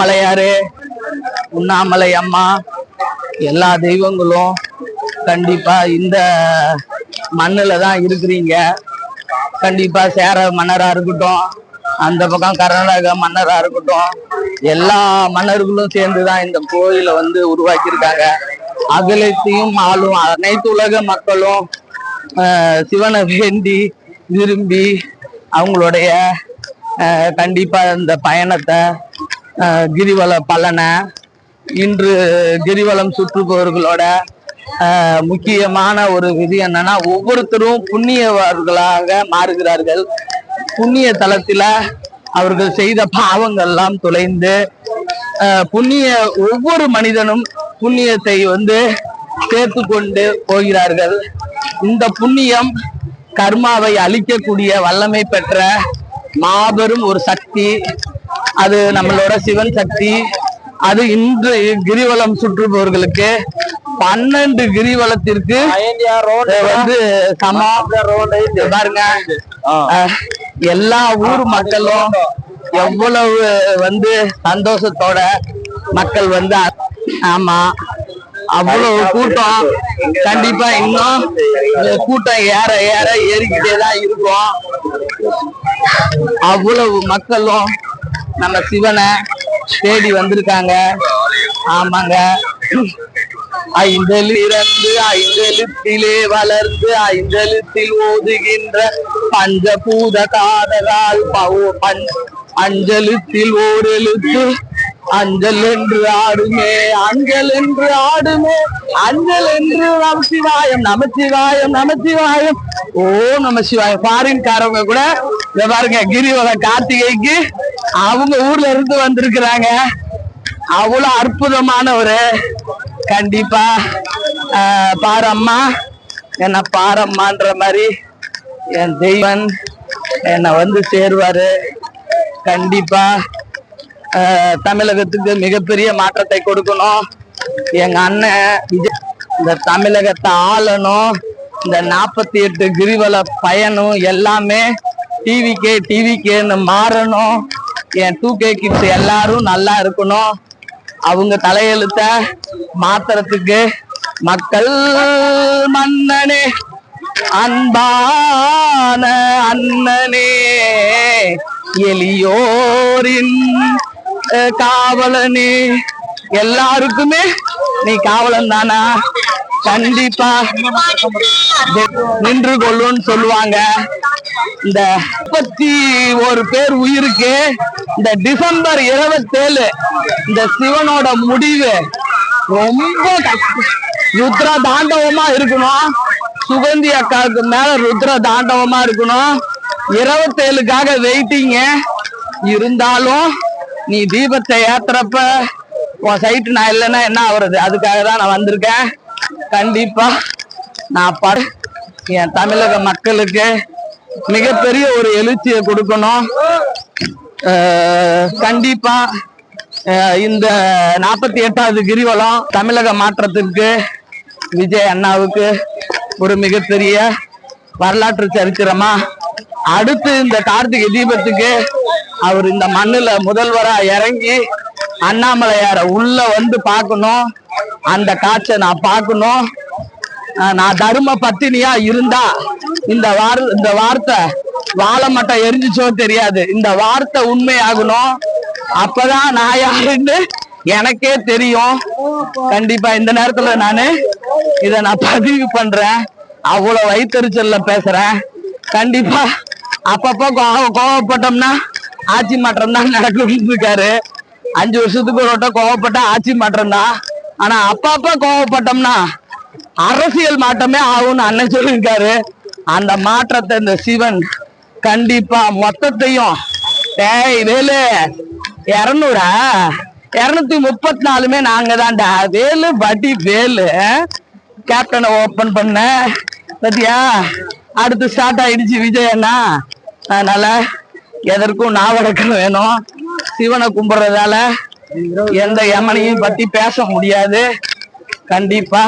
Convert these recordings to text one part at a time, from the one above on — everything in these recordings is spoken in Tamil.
அண்ணாமலையாரு, உண்ணாமலை அம்மா, எல்லா தெய்வங்களும் கண்டிப்பா இந்த மண்ணுல தான் இருக்கிறீங்க. கண்டிப்பா சேர மன்னரா இருக்கட்டும், அந்த பக்கம் கர்நாடக மன்னரா இருக்கட்டும், எல்லா மன்னர்களும் சேர்ந்துதான் இந்த கோயிலை உருவாக்கியிருக்காங்க. அகிலத்தையும் ஆளும் அனைத்து உலக மக்களும் சிவனை வேண்டி விரும்பி அவங்களுடைய கண்டிப்பா இந்த பயணத்தை கிரிவல பலனை இன்று கிரிவலம் சுற்றுபவர்களோட முக்கியமான ஒரு விதி என்னன்னா, ஒவ்வொருத்தரும் புண்ணியவர்களாக மாறுகிறார்கள். புண்ணிய தலத்தில அவர்கள் செய்த பாவங்கள் எல்லாம் தொலைந்து ஒவ்வொரு மனிதனும் புண்ணியத்தை சேர்த்து கொண்டு போகிறார்கள். இந்த புண்ணியம் கர்மாவை அழிக்கக்கூடிய வல்லமை பெற்ற மாபெரும் ஒரு சக்தி. அது நம்மளோட சிவன் சக்தி. அது இன்று கிரிவலம் சுற்றுபவர்களுக்கு 12 கிரிவலத்திற்கு பாருங்க. எல்லா ஊர் மக்களும் எவ்வளவு சந்தோஷத்தோட மக்கள் ஆமா, அவ்வளவு கூட்டம். கண்டிப்பா இன்னும் கூட்டம் ஏற ஏற ஏறிக்கிட்டே தான் இருக்கும். அவ்வளவு மக்களும் நம்ம சிவனை தேடி வந்திருக்காங்க. ஆமாங்க, ஐந்தெழுத்திலிருந்து ஐந்தெழுத்திலே வளர்ந்து ஐந்தெழுத்தில் ஓதுகின்ற பஞ்சபூத காதலால் அஞ்செழுத்தில் ஓர் எழுத்து அஞ்சல் என்று ஆடுமே, அஞ்சல் என்று ஆடுமே, அஞ்சல் என்று நமசிவாயம் நமசிவாயம் நமசிவாயம் ஓ நமசிவாயம். ஃபாரின்காரவங்க கூட இத பாருங்க, கிரிவல கார்த்திகைக்கு அவங்க ஊர்ல இருந்து வந்திருக்கிறாங்க. அவ்வளவு அற்புதமான ஒரு கண்டிப்பா பாரம்மா என்ன பாரம்மான்ற மாதிரி என் தெய்வன் என்னை சேருவாரு. கண்டிப்பா தமிழகத்துக்கு மிகப்பெரிய மாற்றத்தை கொடுக்கணும். எங்க அண்ணன் இந்த தமிழகத்தை ஆளணும். இந்த 48 கிரிவல பயணம் எல்லாமே டிவிக்கேன்னு மாறணும். என் 2K கிட்ஸ் எல்லாரும் நல்லா இருக்கணும். அவங்க தலையெழுத்த மாத்துறதுக்கு மக்கள் மன்னனே அன்பான அண்ணனே எளியோரின் காவலனே, எல்லாருக்குமே நீ காவலன் தானா? கண்டிப்பா நின்று கொள்ளுன்னு சொல்லுவாங்க. இந்த 31 பேர் உயிருக்கு இந்த டிசம்பர் 27 இந்த சிவனோட முடிவு ரொம்ப ருத்ர தாண்டவமா இருக்கணும். சுகந்தி அக்காவுக்கு மேல ருத்ர தாண்டவமா இருக்கணும். 27க்காக வெயிட்டிங்க. இருந்தாலும் நீ தீபத்தை ஏத்துறப்ப உன் சைட்டு நான் இல்லைன்னா என்ன ஆகுறது? அதுக்காக தான் நான் வந்திருக்கேன். கண்டிப்பா நான் என் தமிழக மக்களுக்கு மிகப்பெரிய ஒரு எழுச்சியை கொடுக்கணும். கண்டிப்பா இந்த 48வது கிரிவலம் தமிழக மாற்றத்திற்கு விஜய் அண்ணாவுக்கு ஒரு மிகப்பெரிய வரலாற்று சரித்திரமா. அடுத்து இந்த கார்த்திகை தீபத்துக்கு அவர் இந்த மண்ணுல முதல்வரா இறங்கி அண்ணாமலையார உள்ள பார்க்கணும். அந்த காட்சை நான் பார்க்கணும். நான் தர்ம பத்தினியா இருந்தா இந்த வார்த்தை வாழை மட்டும் எரிஞ்சிச்சோ தெரியாது. இந்த வார்த்தை உண்மையாகணும். அப்பதான் நான் யாருன்னு எனக்கே தெரியும். கண்டிப்பா இந்த நேரத்துல நான் பதிவு பண்றேன். அவ்வளவு வயிற்றுச்சல்ல பேசுறேன். கண்டிப்பா அப்பப்போ கோவப்பட்டோம்னா ஆட்சி மாற்றம் தான் நடக்கும் இருக்காரு. 5 வருஷத்துக்கு ஒரு வட்டம் கோவப்பட்ட ஆட்சி மாற்றம் தான். ஆனா அப்பப்ப கோவப்பட்டோம்னா அரசியல் மாற்றமே ஆகும்னு அண்ணன் சொல்லியிருக்காரு. அந்த மாற்றத்தை இந்த சிவன் கண்டிப்பா மொத்தத்தையும் வேலு 200 234 நாங்க தான்டா. வேலு பட்டி வேலு கேப்டனை ஓபன் பண்ண பத்தியா. அடுத்து ஸ்டார்ட் ஆயிடுச்சு விஜய் அண்ணா. அதனால எதற்கும் நாவடக்கம் வேணும். சிவனை கும்பிடுறதால எந்த யமனையும் பத்தி பேச முடியாது. கண்டிப்பா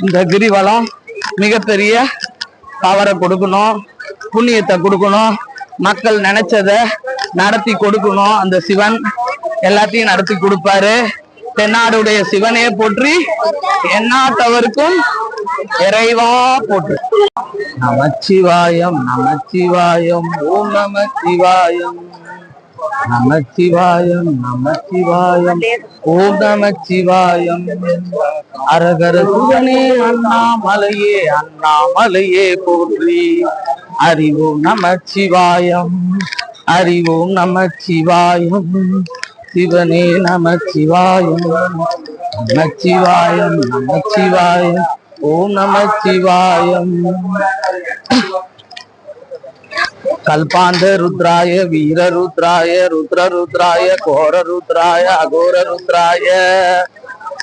இந்த கிரிவலம் மிகப்பெரிய பவரை கொடுக்கணும், புண்ணியத்தை கொடுக்கணும், மக்கள் நினைச்சத நடத்தி கொடுக்கணும் அந்த சிவன். எல்லாத்தையும் நடத்தி கொடுப்பாரு. தென்னாடுடைய சிவனே போற்றி, எந்நாட்டவருக்கும் இறைவா போற்று. நமச்சிவாயம் நமச்சிவாயம் ஓம் நமச்சிவாயம் நமச்சிவாயம் நமச்சிவாயம் ஓம் நமச்சிவாயம். அரகர சிவனே அண்ணாமலையே அண்ணாமலையே போற்றி. அறிவோம் நமச்சிவாயம் அறிவோம் நமச்சிவாயம். சிவனே நமச்சிவாயம் நமச்சிவாயம் நமச்சிவாயம் ஓம் நமச்சிவாயம். கல்பாந்த ருத்ராய வீர ருத்ராய ருத்ர ருத்ராய கோர ருத்ராய அகோர ருத்ராய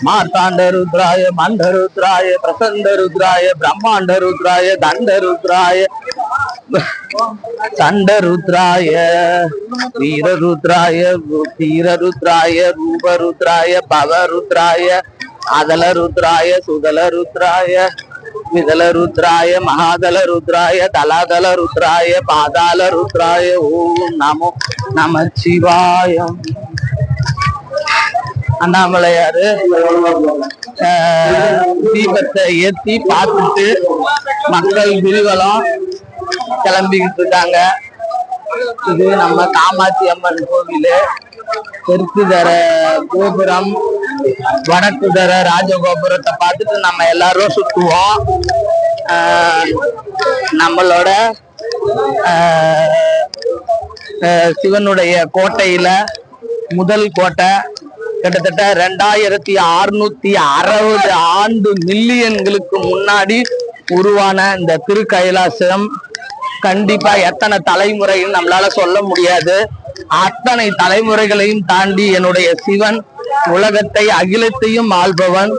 மார்த்தாண்ட ருத்ராய மண்ட ருத்ராய பிரசந்த ருத்ராய பிரம்மாண்ட ருத்ராய தண்ட ருத்ராய சண்ட ருத்ராய வீர ருத்ராய தீர ருத்ராய ரூப ருத்ராய பவ ருத்ராய அதல ருத்ராய சுதல ருத்ராய விதல ருத்ராய மகாதல ருத்ராய தலாதல ருத்ராய பாதாள ருத்ராய ஓம் நமோ நமச்சிவாயம். அண்ணாமலையாரு தீபத்தை ஏத்தி பார்த்துட்டு மக்கள் கிரிவலம் கிளம்பிக்கிட்டு இருக்காங்க. இது நம்ம காமாட்சி அம்மன் கோவில். தெற்கு தர கோபுரம், வடக்கு தர ராஜகோபுரத்தை பார்த்துட்டு நம்ம எல்லாரும் சுத்துவோம். நம்மளோட சிவனுடைய கோட்டையில முதல் கோட்டை கிட்டத்தட்ட 2660 ஆண்டு மில்லியன்களுக்கு முன்னாடி உருவான இந்த திரு கைலாசம் கண்டிப்பா எத்தனை தலைமுறைன்னு நம்மளால சொல்ல முடியாது. அத்தனை தலைமுறைகளையும் தாண்டி என்னுடைய சிவன் உலகத்தை அகிலத்தையும் ஆள்பவன்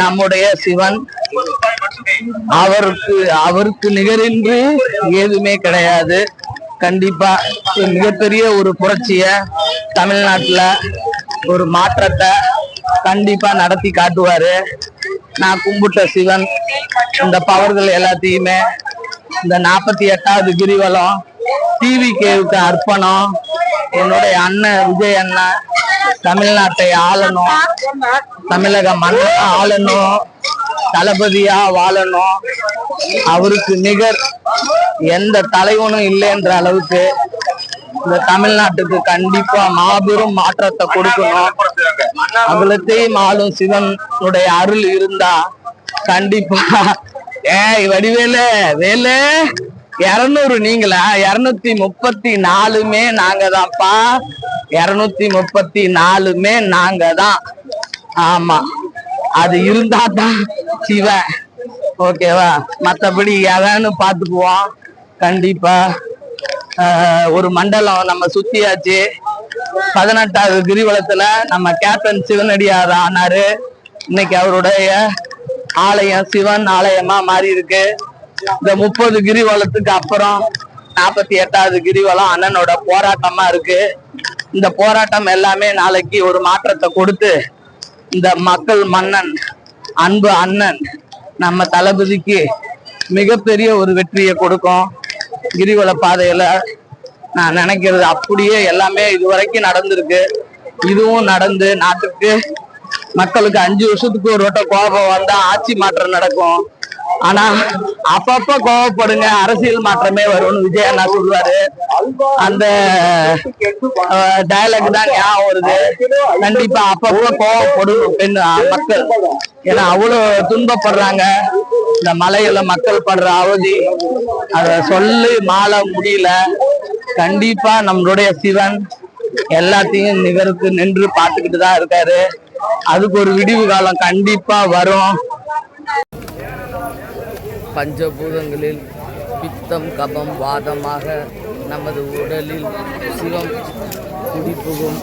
நம்முடைய சிவன். அவருக்கு நிகரின்றி ஏதுமே கிடையாது. கண்டிப்பா மிகப்பெரிய ஒரு புரட்சிய தமிழ்நாட்டுல ஒரு மாற்றத்தை கண்டிப்பா நடத்தி காட்டுவாரு. நான் கும்பிட்ட சிவன் இந்த பவர்கள் எல்லாத்தையுமே இந்த 48வது கிரிவலம் டிவிகேவுக்கு அர்ப்பணம். என்னுடைய அண்ணன் விஜய் அண்ணன் தமிழ்நாட்டை ஆளணும், தமிழக மண்ணை ஆளணும், தளபதியா வாழணும். அவருக்கு நிகர் எந்த தலைவனும் இல்லைன்ற அளவுக்கு இந்த தமிழ்நாட்டுக்கு கண்டிப்பா மாபெரும் மாற்றத்தை கொடுக்கணும். அகலத்தையும் ஆளும் சிவனுடைய அருள் இருந்தா கண்டிப்பா வடிவேலு வேலு 200 நீங்களா? 234 நாங்க தான்ப்பா. 234 நாங்க தான். ஆமா, அது இருந்தா தான் சிவன். ஓகேவா? மத்தபடி எவன்னு பாத்துக்குவோம். கண்டிப்பா ஒரு மண்டலம் நம்ம சுத்தியாச்சு. 18வது கிரிவலத்துல நம்ம கேப்டன் சிவனடியார் ஆனாரு. இன்னைக்கு அவருடைய ஆலயம் சிவன் ஆலயமா மாறி இருக்கு. இந்த 30 கிரிவலத்துக்கு அப்புறம் 48வது கிரிவலம் அண்ணனோட போராட்டமா இருக்கு. இந்த போராட்டம் எல்லாமே நாளைக்கு ஒரு மாற்றத்தை கொடுத்து இந்த மக்கள் மன்னன் அன்பு அண்ணன் நம்ம தளபதிக்கு மிகப்பெரிய ஒரு வெற்றியை கொடுக்கும். கிரிவல பாதையில நான் நினைக்கிறது அப்படியே எல்லாமே இதுவரைக்கும் நடந்திருக்கு. இதுவும் நடந்து நாட்டுக்கு மக்களுக்கு 5 வருஷத்துக்கு ஒரு வட்டம் கோபம் வந்தா ஆட்சி மாற்றம் நடக்கும். ஆனா அப்பப்ப கோவப்படுங்க, அரசியல் மாற்றமே வரும்னு விஜய் அண்ணா சொல்லுவாரு. அந்த டயலாக் தான் ஞாபகம் வருது. கண்டிப்பா அப்பப்ப கோவப்படும் மக்கள். ஏன்னா அவ்வளவு துன்பப்படுறாங்க. இந்த மலையில மக்கள் படுற அவதி அத சொல்லி மாள முடியல. கண்டிப்பா நம்மளுடைய சிவன் எல்லாத்தையும் நிகருக்கு நின்று பார்த்துக்கிட்டு தான் இருக்காரு. அதுக்கு ஒரு விடிவு காலம் கண்டிப்பா வரும். பஞ்சபூதங்களில் பித்தம் கபம் வாதமாக நமது உடலில் சிவம் குடிப்புகும்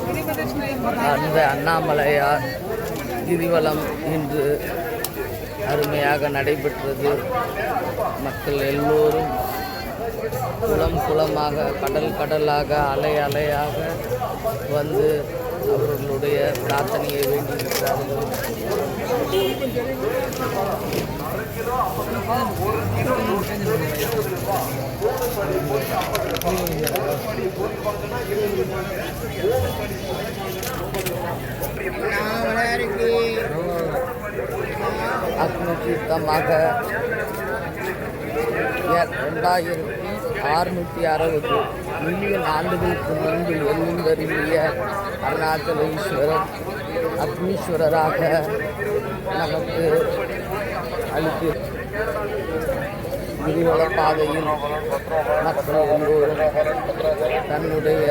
அந்த அண்ணாமலையார் கிரிவலம் இன்று அருமையாக நடைபெற்றது. மக்கள் எல்லோரும் குளம் குளமாக கடல் கடலாக அலை அலையாக வந்து அவர்களுடைய பிரார்த்தனையை வேண்டியிருக்கிறார்கள். மொத்தமாக 2660 மில்லியன் ஆண்டுகளுக்கு முன்பு எழுந்தருளிய அருணாச்சல ஈஸ்வரர் அக்னீஸ்வரராக நமக்கு அளித்து கிரிவல பாதையில் மக்கள் எல்லோரும் தன்னுடைய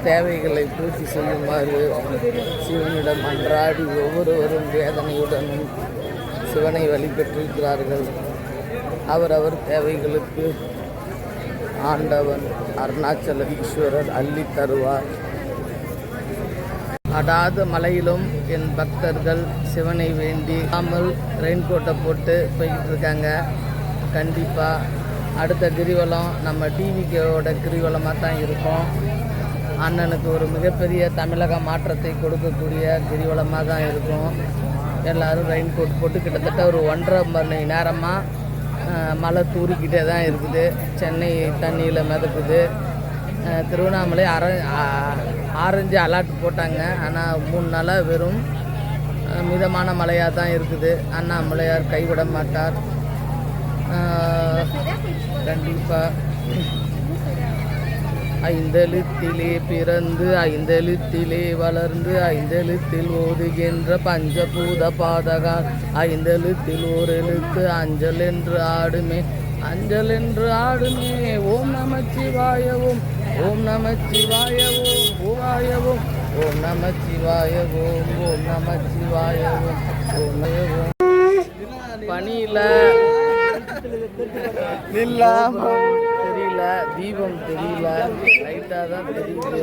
தேவைகளை பூர்த்தி செய்யுமாறு சிவனிடம் அன்றாடி ஒவ்வொருவரும் வேதனையுடனும் சிவனை வழிபட்டிருக்கிறார்கள். அவரவர் தேவைகளுக்கு ஆண்டவன் அருணாச்சல ஈஸ்வரர் அள்ளி தருவார். அடாத மலையிலும் என் பக்தர்கள் சிவனை வேண்டி ரெயின்கோட்டை போட்டு போய்கிட்டு இருக்காங்க. கண்டிப்பாக அடுத்த கிரிவலம் நம்ம டிவிக்கோட கிரிவலமாக தான் இருக்கும். அண்ணனுக்கு ஒரு மிகப்பெரிய தமிழக மாற்றத்தை கொடுக்கக்கூடிய கிரிவலமாக தான் இருக்கும். எல்லோரும் ரெயின்கோட் போட்டு கிட்டத்தட்ட ஒரு 1.5 மணி நேரமாக மழை தூரிக்கிட்டே தான் இருக்குது. சென்னை தண்ணியில் மிதக்குது. திருவண்ணாமலை ஆரஞ்சு அலர்ட் போட்டாங்க. ஆனால் 3 நாளாக வெறும் மிதமான மழையாக தான் இருக்குது. அண்ணாமலையார் கைவிட மாட்டார். கண்டிப்பாக ஐந்தெழுத்திலே பிறந்து ஐந்தெழுத்திலே வளர்ந்து ஐந்தெழுத்தில் ஓதுகின்ற பஞ்சபூத பாதகால் ஐந்தெழுத்தில் ஓர் எழுத்து அஞ்சல் என்று ஆடுமே அஞ்சல் என்று ஆடுமே. ஓம் நமச்சிவாயவும் ஓம் நமச்சிவாயவும் ஓவாயவும் ஓம் நமச்சிவாயவும் ஓம் நமச்சிவாயவும் ஓம் நயவும். பனியில் தெரியல, தீபம் தெரியல, லைட்டாக தான் தெரியுது.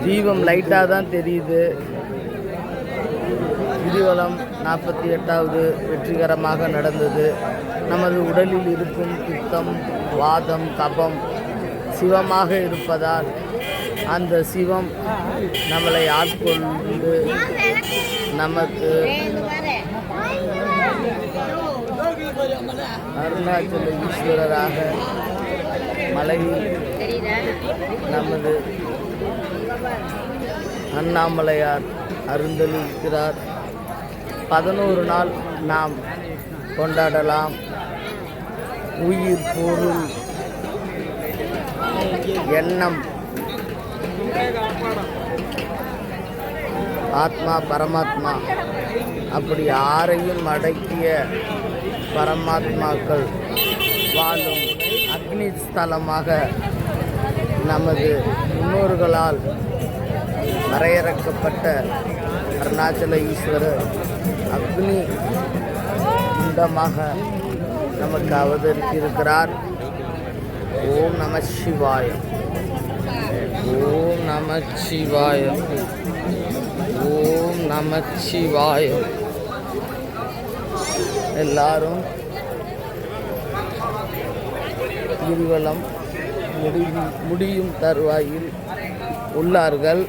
தீபம் லைட்டாக தான் தெரியுது. கிரிவலம் 48வது வெற்றிகரமாக நடந்தது. நமது உடலில் இருக்கும் பித்தம், வாதம், கபம் சிவமாக இருப்பதால் அந்த சிவம் நம்மளை ஆட்கொண்டு நமக்கு அருணாச்சல ஈஸ்வரராக மலையில் நமது அண்ணாமலையார் அருந்தளிக்கிறார். 11 நாள் நாம் கொண்டாடலாம். உயிர், பொருள், எண்ணம், ஆத்மா, பரமாத்மா அப்படி யாரையும் அடக்கிய பரமாத்மாக்கள் வாழும் அக்னி ஸ்தலமாக நமது முன்னோர்களால் வரையறுக்கப்பட்ட அருணாச்சல ஈஸ்வரர் அக்னி குண்டமாக நமக்கு அவதரித்திருக்கிறார். ஓம் நம சிவாய, ஓம் நம சிவாய, ஓம் நம சிவாய. எல்லாரும் கிரிவலம் முடியும் தருவாயில் உள்ளார்கள்.